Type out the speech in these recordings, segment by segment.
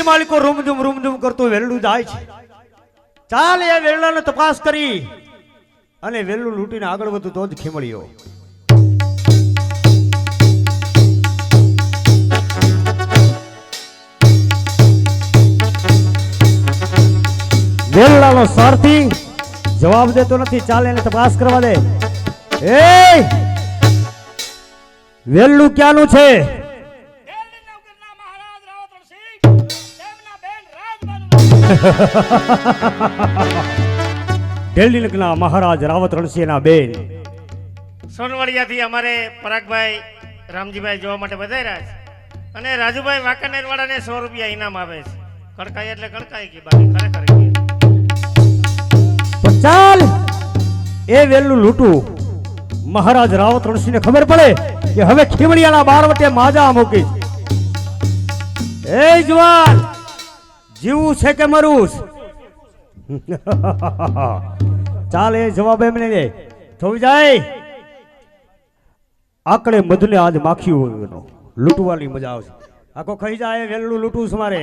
માલિકો રૂમધૂમ કરતો વેલડું જાય છે. ચાલ એ વેલડાને તપાસ કરી અને વેલડું લૂંટીને આગળ વધુ તો જ ખીમળીઓ. વેલડાનો સારથી જવાબ દેતો નથી. ચાલે એને તપાસ કરવા દે. એ વેલડું ક્યાંનું છે? દિલ્હી નગરના મહારાજ રાવત રણસિંહના બેન. સોનવડિયાથી અમારે પરાગભાઈ રામજીભાઈ જોવા માટે વધાર્યા છે અને રાજુભાઈ વાંકાનેર વાળાને 100 રૂપિયા ઇનામ આવે છે. કડકાઈ એટલે કડકાઈ કે બાકી ખરેખર કે. તો ચાલ એ વેલું લૂંટું. મહારાજ રાવત રણસિંહને ખબર પડે કે હવે ખીમડિયાના બારવટે માજા મૂકી. એ જવાન, જીવું છે કે મરું? ચાલ એ જવાબ એમને દે. થઈ જાય આકડે મધને આજ માખ્યું લૂંટવાની મજા આવશે. આખો ખાઈ જાય વેલડું લૂંટું છે મારે.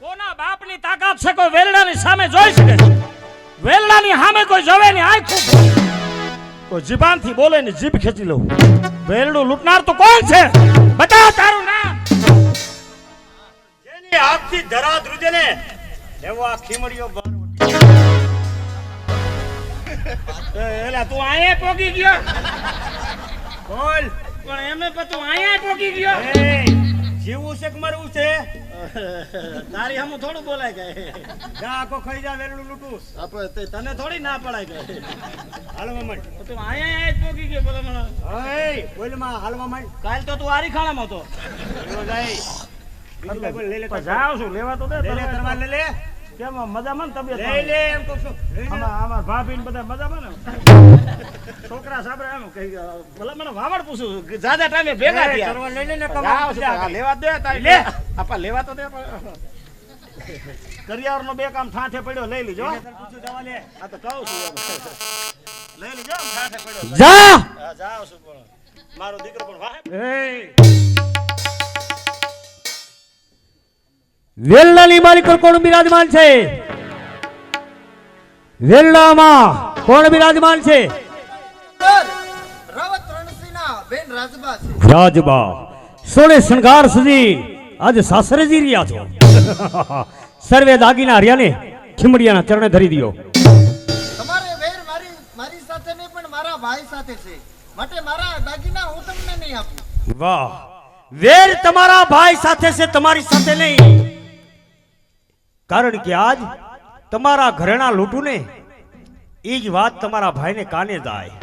કોના બાપની તાકાત છે કોઈ વેલડાની સામે જોઈ શકે છે? વેલડાની સામે કોઈ જોવે ને આંખ કોઈ જીભાનથી બોલે ને જીભ ખેંચી લો. વેલડું લૂંટનાર તો કોણ છે? બતા તારું નામ. જેની હાથથી ધરા ધ્રુજે ને એવો આ ખીમડીયો એલા તું આયા પોગી ગયો. બોલ. પણ એમે તું આયા પોગી ગયો. જીવું છે કે મરવું છે? તારી હમું થોડું બોલાય ગયે. જા આખો ખાઈ જા વેલડું લૂંટું. આપણે તને થોડી ના પડાય ગયે. હાલો મમ્મી. તું આયા જ પોગી ગયો બોલે મને. ઓય બોલ માં હાલવા માંડ. કાલ તો તું આરી ખાણામાં હતો. જાય લે લે જાવ છું લેવા તો દે. લે તરવાર લે લે. કેમ મજામાં તબિયત? લે લે એમ તો શું અમાર ભાભી ને બધા મજામાં ને? છોકરા સાબરે એમ કઈ ભલા મને વાવડ પૂછું જાજા ટાઈમે ભેગા થયા. તરવાર લઈ લે ને જાવ છું લેવા દે તારી લે. આપા લેવા તો દે. કરિયાવર નો બે કામ ઠાઠે પડ્યો લઈ લીજો. પૂછું દવા લે. આ તો કહું છું લઈ લીજો ઠાઠે પડ્યો. જા જાવ છું પણ મારો દીકરો પણ વાહે. વેલડાની માલિક કોણ બિરાજમાન છે? વેલડામાં કોણ બિરાજમાન છે? રાવત રણસિંહના બેન રાજબા છે. રાજબા સોળે શણગાર સજી આજે સાસરેજી રહ્યા છો. સર્વે દાગીના હરિયાને ખીમડિયાના ચરણે ધરી દિયો. તમારે વેર મારી સાથે નહીં પણ મારા ભાઈ સાથે છે. માટે મારા દાગીના હું તમને નહીં આપું. વાહ, વેર તમારા ભાઈ સાથે છે, તમારી સાથે નહીં. કારણ કે આજ તમારા ઘરેણા લૂંટું ને એ જ વાત તમારા ભાઈને કાને જાય.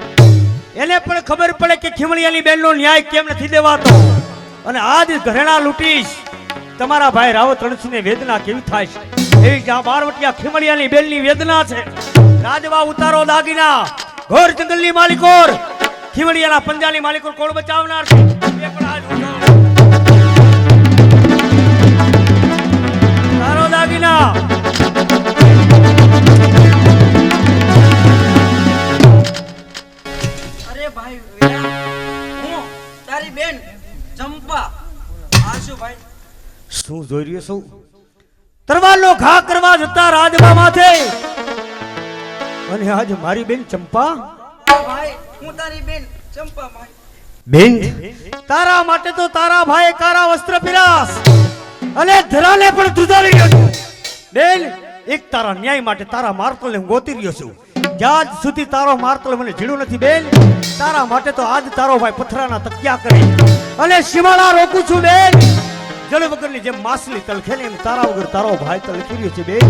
એને પણ ખબર પડે કે ખીમડિયાની બેનનો ન્યાય કેમ નથી દેવાતો. અને આજ ઘરેણા લૂંટીશ તમારા ભાઈ રાવત રણસિંહને વેદના કેવી થાય છે એવી જ્યાં બારવટિયા ખીમડિયાની બેનની વેદના છે. રાજવા ઉતારો દાગીના. ઘોર જંગલની માલિકોર ખીમડિયાના પંજાની માલિકોર કોણ બચાવનાર છે? એ પણ આજ ઉતારો દાગીના. અરે ભાઈ હું તારી બેન ચંપા. આશુ ભાઈ શું જોઈ રહ્યો છું? તરવારનો ઘા કરવા જતા રાજબા માથે અને આજ મારી બેન ચંપા. ભાઈ હું તારી બેન ચંપા ભાઈ. બેન તારા માટે તો તારા ભાઈ કારા વસ્ત્ર પીરાસ અને ધરાને પણ ધ્રુજાવી રહ્યો છું. બેન એક તારા ન્યાય માટે તારા માર્તલને હું ગોતી રહ્યો છું. જ્યાં સુધી તારો માર્તલ મને જીડું નથી બેન, તારા માટે તો આજ તારો ભાઈ પથરાના તકિયા કરે અને સીમાડા રોકું છું બેન. જળ વગરની જેમ માછલી તલખે ને એમ તારા વગર તારો ભાઈ તલખી રહ્યો છે બેન.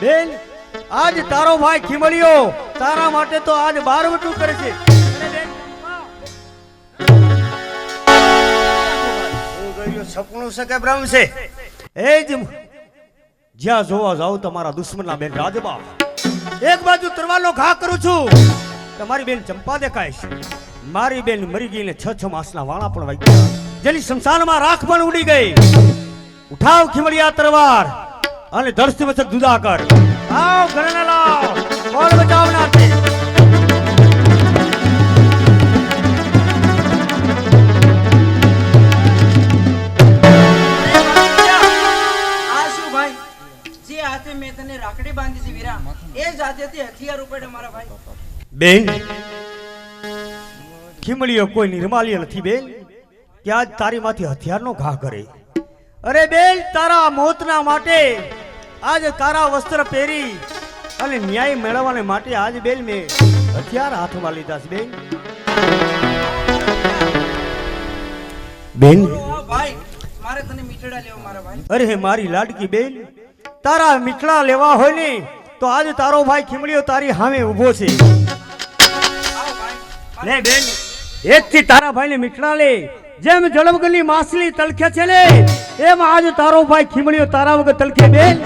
બેન આજ તારો ભાઈ ખીમડિયો તારા માટે તો આજ બારવટું કરે છે. સપનું છે કે ભ્રમ છે? એ જ જ્યાં જોવા જાવ તમારા દુશ્મનના બેન રાજબા. એક બાજુ તરવારનો ઘા કરું છું તમારી બેન ચંપા દેખાય છે. મારી બેન મરી ગઈ ને 6 માસના વાળા પણ વાગ્યા, જેની સંસારમાં રાખ પણ ઉડી ગઈ. ઉઠાવ ખીમડિયા તરવાર અને ધરતી મથક જુદા કર. આવ ઘરને લાવ. કોણ બચાવનાર છે? એ જાતેથી હથિયાર ઉપાડે મારા ભાઈ. બેન ખીમડીઓ કોઈ નિર્માલ્ય નથી બેન કે આજ તારી માંથી હથિયારનો ઘા કરે. અરે બેન તારા મોતના માટે આજ કારા વસ્ત્ર પહેરી અને ન્યાય મેળવવાને માટે આજ બેન મેં હથિયાર હાથમાં લીધા છે બેન. બેન ઓ ભાઈ મારે તને મીઠડા લેવા મારા ભાઈ. અરે મારી લાડકી બેન તારા મીઠડા લેવા હોય ને તો આજ તારો ભાઈ ખીમડીઓ તારી સામે ઊભો છે. આવ ભાઈ. લે બેન એકથી તારા ભાઈને મીઠડા લે જેમ જળમગલની માછલી તલખે છે ને એમ આજ તારો ભાઈ ખીમડીઓ તારા વગર તલખે બેન.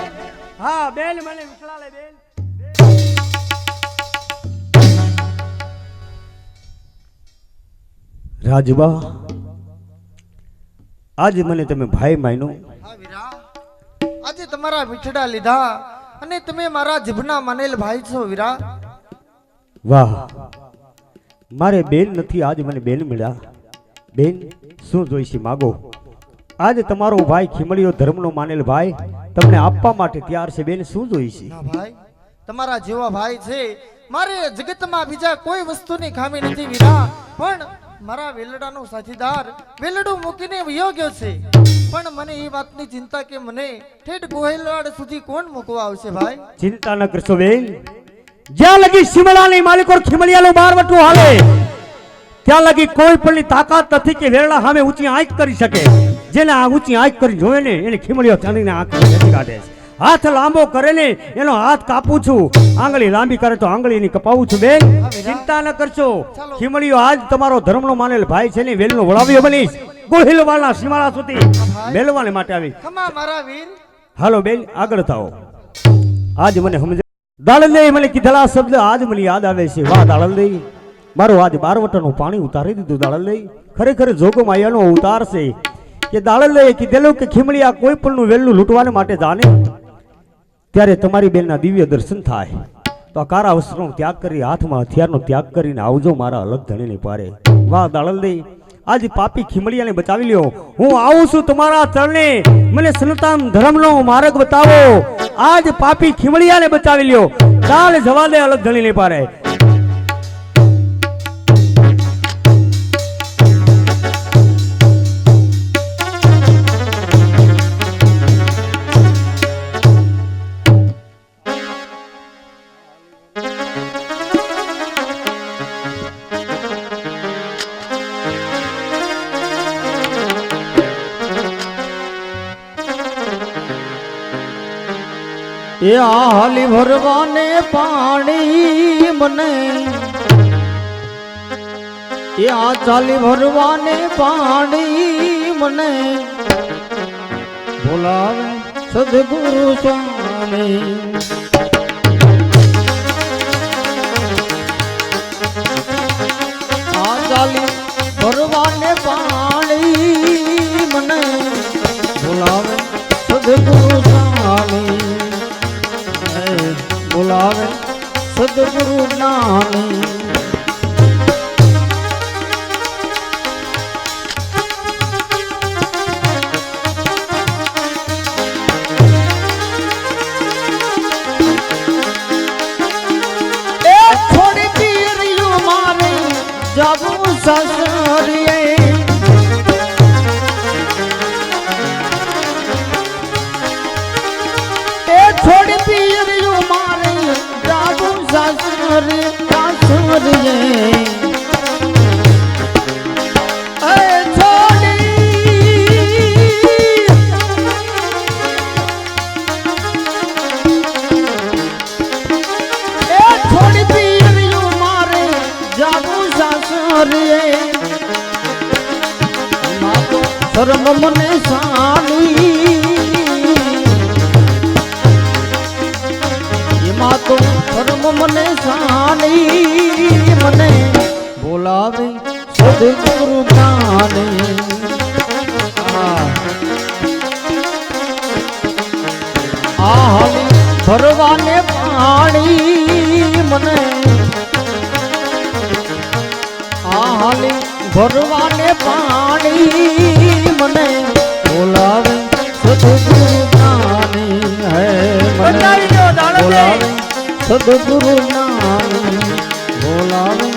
હા બેન મને મીઠડા લે બેન. રાજબા આજે મને તમે ભાઈ માન્યો. હા વીરા, આજે તમારા મીઠડા લીધા અને તમે મારા જીભના માનેલ ભાઈ છો વીરા. વાહ મારે બેન નથી આજ મને બેન મળ્યા. બેન શું જોઈશે માગો. આજ તમારો ભાઈ ખીમડીયો ધર્મનો માનેલ ભાઈ તમને આપવા માટે તૈયાર છે. બેન શું જોઈશે. ના ભાઈ, તમારા જેવા ભાઈ છે મારે જગતમાં બીજા કોઈ વસ્તુની ખામી નથી વીરા, પણ મારા વેલડાનો સાથીદાર વેલડું મૂકીને વયો ગયો છે. પણ મને એ વાતની ચિંતા કે મને ઠેઠ ગોહિલવાડ સુધી કોણ મૂકવા આવશે ભાઈ. ચિંતા ન કરશો બેન. જ્યાં લગી શિમલાની માલિકો ખીમડિયાનો બારવટું હાલે ત્યાં લગી કોઈ પણની તાકાત નથી કે વેરડા સામે ઊંચી આંખ કરી શકે. જેને આ ઊંચી આંખ કરી જોવે ને એને ખીમડિયો ચાંદીને આંખ નથી કાઢે છે. હાથ લાંબો કરે ને એનો હાથ કાપું છું, આંગળી લાંબી કરે તો આંગળીની કપાવું છું. બેન ચિંતા ન કરશો. ખીમડિયો આજ તમારો ધર્મનો માનેલ ભાઈ છે ને વેલનો વળાવ્યો બનીશ. ગોહિલવાડના સીમાડા સુધી મેળવવાને માટે આવી. ખમા મારા વીર. હાલો બેન આગળ થાઓ. આજ મને સમજ દાળલદે મને કીધેલા શબ્દ આજ મને યાદ આવે છે. વાહ દાળલદે મારો આજ બારવટાનું પાણી ઉતારી દીધું. દાળલદે ખરેખર જોગો માયાનો અવતાર છે કે દાળલદે કીધેલું કે ખીમડિયા કોઈ પણનું વેલનું લૂંટવાને માટે જાને ત્યારે તમારી બેનના દિવ્ય દર્શન થાય. તો આ કારા વસ્ત્રનો ત્યાગ કરી હાથમાં હથિયારનો ત્યાગ કરીને આવજો મારા અલગ ધણીને પારે. વાહ દાળલદે આજ પાપી ખીમડિયાને બચાવી લ્યો. હું આવું છું તમારા ચરણે. મને સનાતન ધર્મનો માર્ગ બતાવો. આજ પાપી ખીમડિયાને બચાવી લ્યો. ચાલ જવા દે અલગ ધણીને પારે. એ હાલી ભરવાને પાણી મને એ આ ચાલી ભરવાને પાણી મને બોલાવે સદગુરુ સ્વામી. આ ચાલી ભરવાને પાણી મને બોલાવે સદગુરુ સ્વામી. બોલાવે સદગુરુ જ્ઞાની. એ થોડી પીરિયું મારે જાવું સસરીએ. એ થોડી પીરિયું મારે જાવું સસરીએ. થોડી પીરિયું મારે જાવું સસરીએ. શરમ મને સાની એમાં તો શરમ મને સાની મને બોલાવે સદગુરુ જ્ઞાની. આ હાલી ભરવાને પાણી મને આ હાલી ભરવાને પાણી મને બોલાવે સદગુરુ જ્ઞાની. હે મને બોલાવે સદગુરુ નામ બોલાવે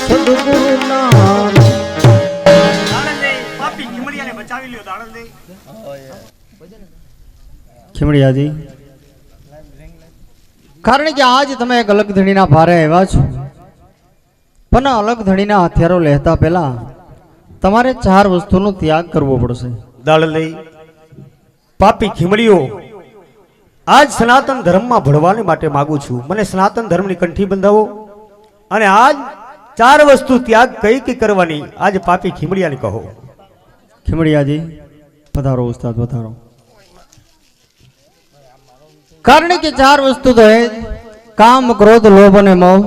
સદગુરુ નામ. દાડલદેય પાપી ખીમડિયાને બચાવી લ્યો દાડલદેય. ખીમડિયાજી, કારણ કે આજ તમે એક અલગ ધણીના ભારે આવ્યા છો, પણ અલગ ધણીના હથિયારો લેતા પહેલા તમારે 4 વસ્તુનો ત્યાગ કરવો પડશે. દાડલદેય પાપી ખીમડીઓ આજ સનાતન ધર્મમાં ભળવાને માટે માંગુ છું. મને સનાતન ધર્મની કંઠી બંધાવો અને આજ 4 વસ્તુ ત્યાગ કઈ કઈ કરવાની આજ પાપી ખીમડિયાને કહો. ખીમડિયાજી પધારો ઉસ્તાદ પધારો. કારણ કે 4 વસ્તુ તો એ કામ ક્રોધ લોભ અને મોહ,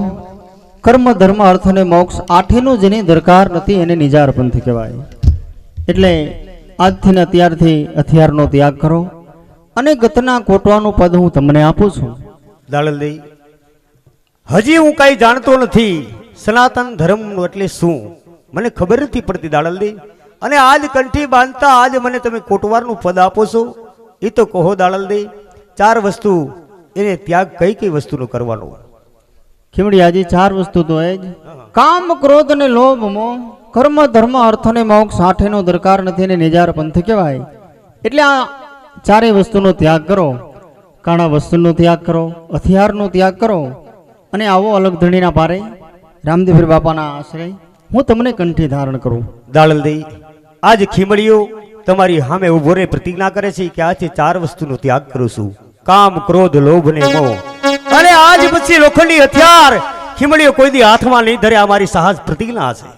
કર્મ ધર્મ અર્થ અને મોક્ષ, આઠેનું જેની દરકાર નથી એને નિજાર પંથ કહેવાય. એટલે આજથી ને અત્યારથી હથિયારનો ત્યાગ કરો અને ગતના કોટવાનું પદ હું તમને આપું છું. દાડલદેય હજી હું કઈ જાણતો નથી સનાતન ધર્મ એટલે શું, મને ખબર નથી પડતી દાડલદેય. અને આજ કંઠી બાંધતા આજ મને તમે કોટવારનું પદ આપો છો એ તો કહો દાડલદેય. 4 વસ્તુ એને ત્યાગ કઈ કઈ વસ્તુનો કરવાનો. ખીમડિયાજી 4 વસ્તુ તો એ જ કામ ક્રોધ અને લોભ મોહ, કર્મ ધર્મ અર્થ અને મોક્ષ, આઠેનો દરકાર નથી એને નિજાર પંથ કહેવાય. એટલે આ 4 વસ્તુનો ત્યાગ કરો. કાણા વસ્તુનો ત્યાગ કરો, હથિયારનો ત્યાગ કરો અને આવો અલગ ધણીના પારે રામદેવપીર બાપાના આશ્રય હું તમને કંઠી ધારણ કરું. દાડલદેય આજ ખીમડીઓ તમારી સામે ઉભો રે પ્રતિજ્ઞા કરે છે કે આજે 4 વસ્તુનો ત્યાગ કરું છું, કામ ક્રોધ લોભ ને મોહ. અને આજ પછી લોખંડી હથિયાર ખીમડીઓ કોઈ દી હાથમાં નહીં ધરે, અમારી સાહસ પ્રતિજ્ઞા છે.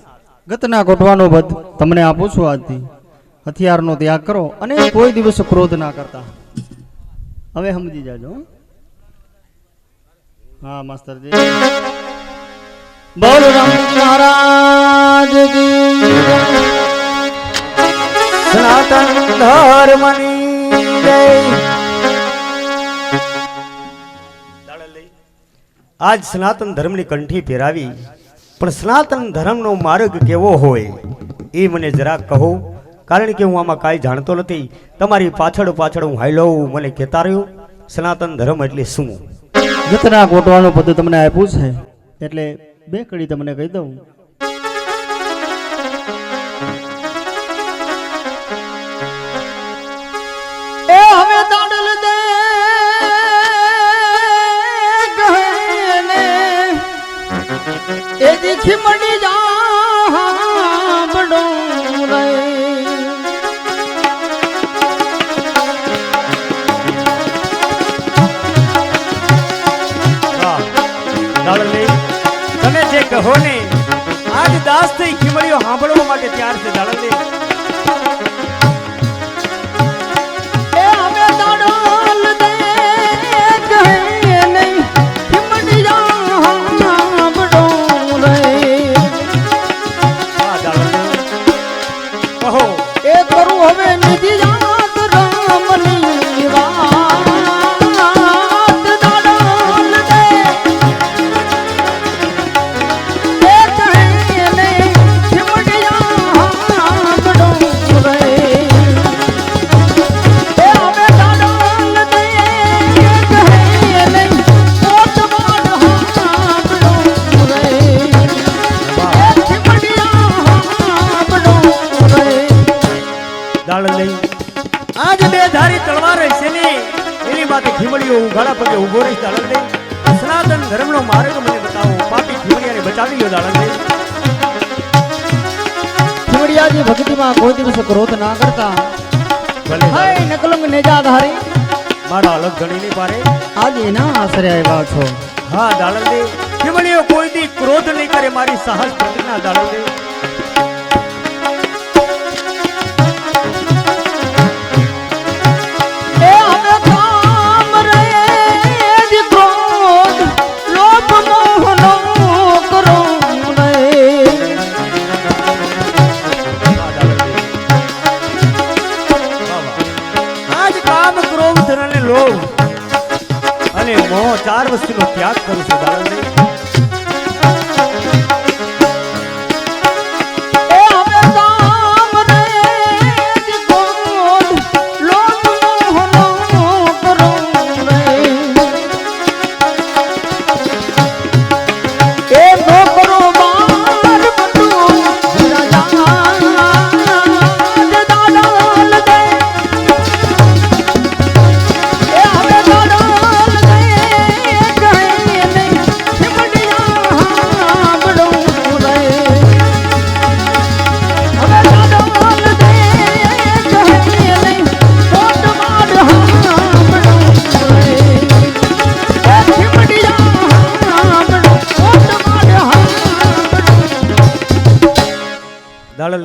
ગતના કોટવાનો બધ તમને આપું છું. આજથી હથિયારનો ત્યાગ કરો અને કોઈ દિવસ ક્રોધ ના કરતા. હવે સમજી જાજો. હા માસ્તરજી, બોલો રામજી મહારાજ કી સનાતન ધર્મની જય. આજ સનાતન ધર્મની કંઠી પહેરાવી, પણ સનાતન ધર્મનો માર્ગ કેવો હોય એ મને જરાક કહો, કારણ કે હું આમાં કાંઈ જાણતો નથી. તમારી પાછળ પાછળ હું હાલ્યો, મને કહેતા રહ્યો સનાતન ધર્મ એટલે શું. ગતના કોટવાનું પદ તમને આપ્યું છે એટલે 2 કડી તમને કહી દઉં. એ હવે દાડલ દે ગહેને એ દીખી મડી જા બડો રે. દાડલદેય તમે જે કહો ને આજ દાસ થઈ ખીમડીઓ સાંભળવા માટે તૈયાર છે. દાડલદેય એ હવે દાડલ દે ગહેને હિમડી જા બડો રે. હા દાડલદેય કહો. એ કરું હવે નિધિ યાદ રામની વાત. દાડલ દે એ કહેને હિમડી જા બડો રે. એ હવે દાડલ દે કહેને કોટવાડ બડો રે. એ હિમડી જા બડો રે. દાડલદેય આજ 2 ધારી તલવાર છે ને એની માટે ખીમડીઓ ઉઘાડા પગે ઉભો રહી. દાડલદેય સનાતન ધર્મનો માર્ગ મને બતાવો, પાપી ખીમડીયાને બચાવી લ્યો. દાડલદેય ખીમડિયાજી ભક્તિમાં કોઈ દિવસ ક્રોધ ના કરતા. ભલે હાય નકલંગ નેજાધારી મારા અલગ ધણીની પારે. આજ એના આશરે આવ્યા છો. હા દાડલદેય ખીમડીઓ કોઈ દી ક્રોધ નહીં કરે, મારી સાહસ પ્રતિજ્ઞા. દાડલદેય એ હવે કામ રે જ ક્રોધ લોભ મોહ નો કરો રે. આજ કામ ક્રોધ અને લોભ અને મોહ 4 વસ્તુનો ત્યાગ કરું છું. દાડલદેય એ હવે કામ રે જ ક્રોધ લોભ મોહ નો કરો રે.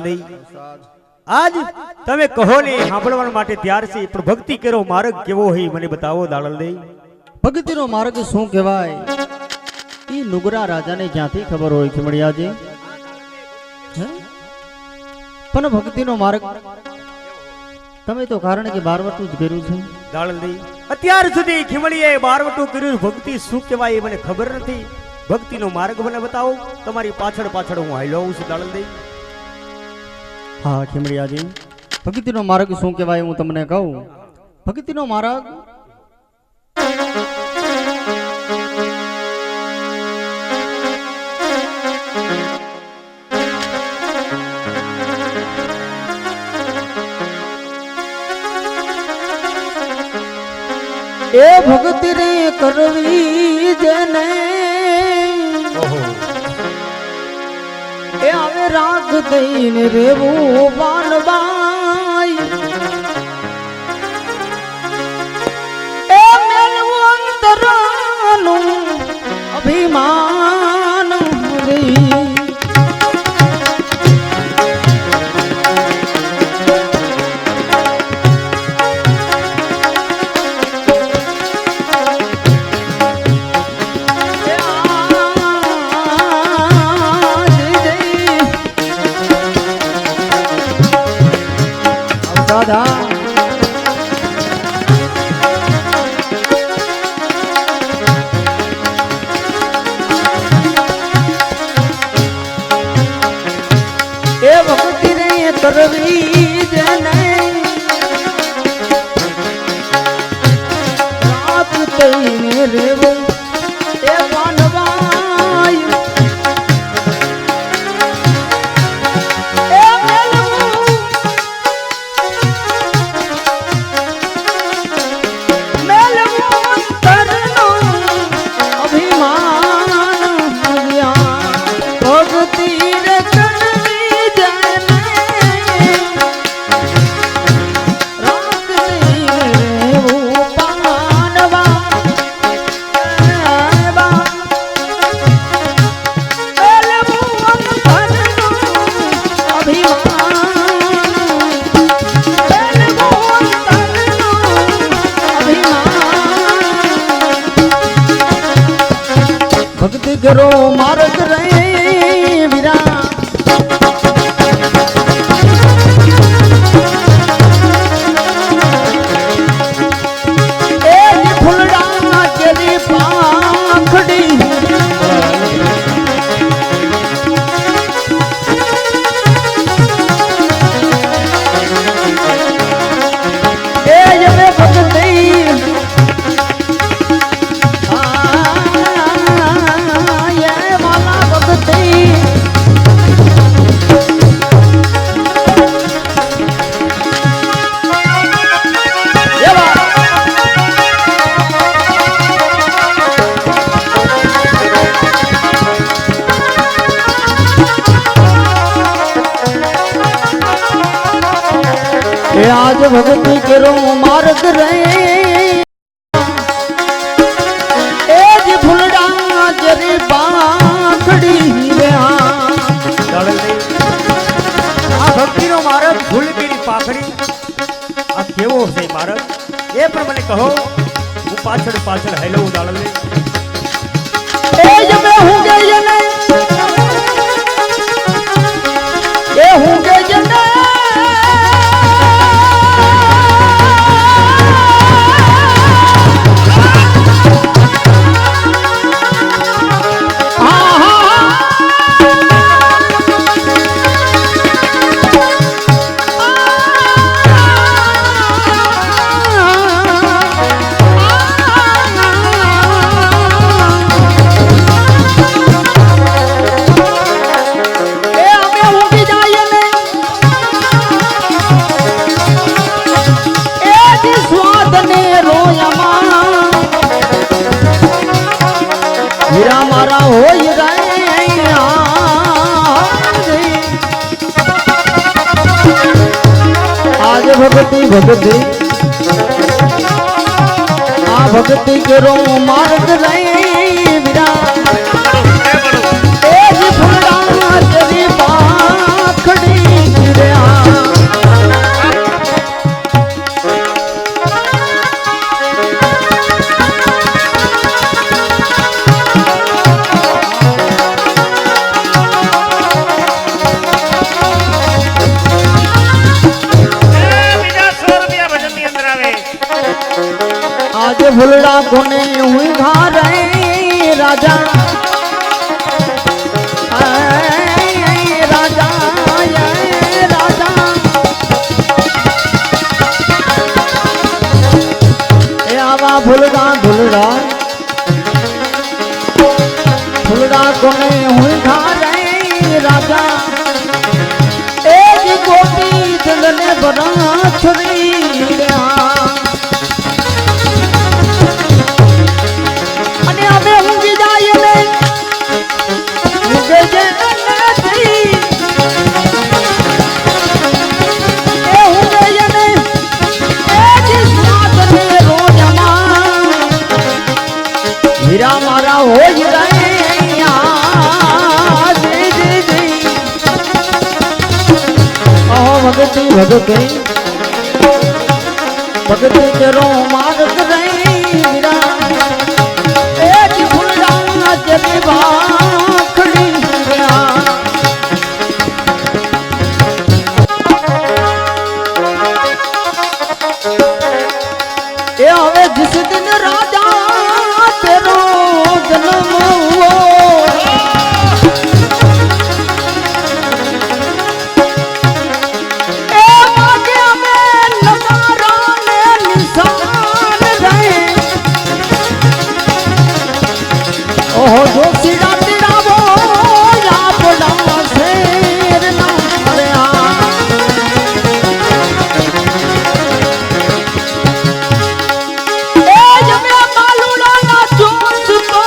દઈ આજ તમે કહો ને સાંભળવા માટે તૈયાર છે પણ ભક્તિ કરો માર્ગ કેવો હોય મને બતાવો દાડલ દઈ ભક્તિનો માર્ગ શું કહેવાય એ નુગરા રાજાને ક્યાંથી ખબર હોય ખીમડિયાજી હે? પણ ભક્તિનો માર્ગ તમે તો કારણ કે બારવટું જ કર્યું છે દાડલ દઈ અત્યાર સુધી ખીમડીએ બારવટું કર્યું ભક્તિ શું કહેવાય એ મને ખબર નથી ભક્તિનો માર્ગ મને બતાવો તમારી પાછળ પાછળ હું હાલ્યો આવું છું દાડલ દઈ હા ખીમડિયાજી ભક્તિનો માર્ગ શું કહેવાય હું તમને કહું ભક્તિનો માર્ગ એ ભક્તિ રે કરવી જેને એ આવે રાગ દઈને રેવું બાનબાઈ એ મેલવું અંતરાનું અભિમાન રે એ ભક્તિ રે કરવી જેને રાત તઈને રેવું એ બાનવાઈ એ મેલવું અંતરનો અભિમાન ભક્તિ રે કરવી જેને રાત દઈને રેવું પાનવા ભક્તિ કરો માર્ગ રે વીરા એ ફૂલડા કેરી પાંખડી એ જમે ભક્તિ આજ ભક્તિ કરો માર્ગ રે એ જ ફૂલડા જરી પાંખડી રે દાડલ દઈ આ ભક્તિનો માર્ગ ભૂલ કરી પાખડી આ કેવો છે માર્ગ એ પણ મને કહો હું પાછળ પાછળ હાલ્યો આવું દાડલ દઈ એ જ મે હું ગઈ ને એ હું ગઈ ને હીરા મારા હોય આજ ભક્તિ ભક્તિ આ ભક્તિ કરો માર્ગ રે વીરા એ જ ફૂલડા જરી પાંખડી ये भुलड़ा कोने हुई घा रहे राजा राजा राजा ए आवा भुलड़ा भुलड़ा भुलड़ा कोने हुई घा रहे राजा एक गोटी दिलने बना छुरी અને હવે ઊંઘી જાય ને ઊંઘે જે નથી એ ઊંઘે ને એ જ સાતને રોજમાં હીરા મારા હોય રહ્યા જી જી જી ઓહો ભગતી ભગતી ભગતી કેરો માર્ગ રહી હીરા जब बाखड़ी ये हवे जिस दिन राजा तेरो जन्म हुआ ए मागे में नगारा ने निशान रहे ओहो जो सीधा तेरा वो आपना शेर ना मरया ए जब मालूड़ा ना जोश तो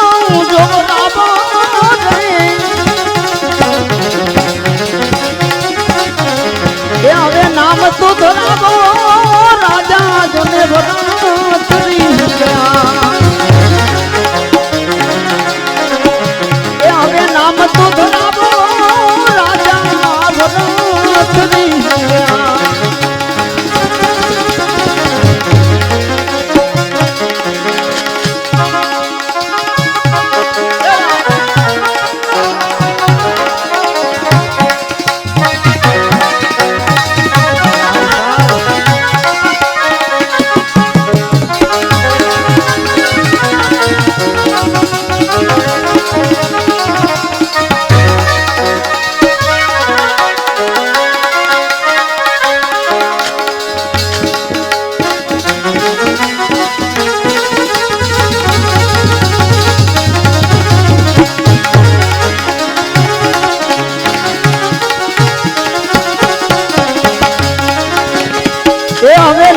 जो राबो रे ए हवे नाम तो धराबो राजा जो ने भरा तरी गया नाम तो धराबो राजा भरतरी એ હવે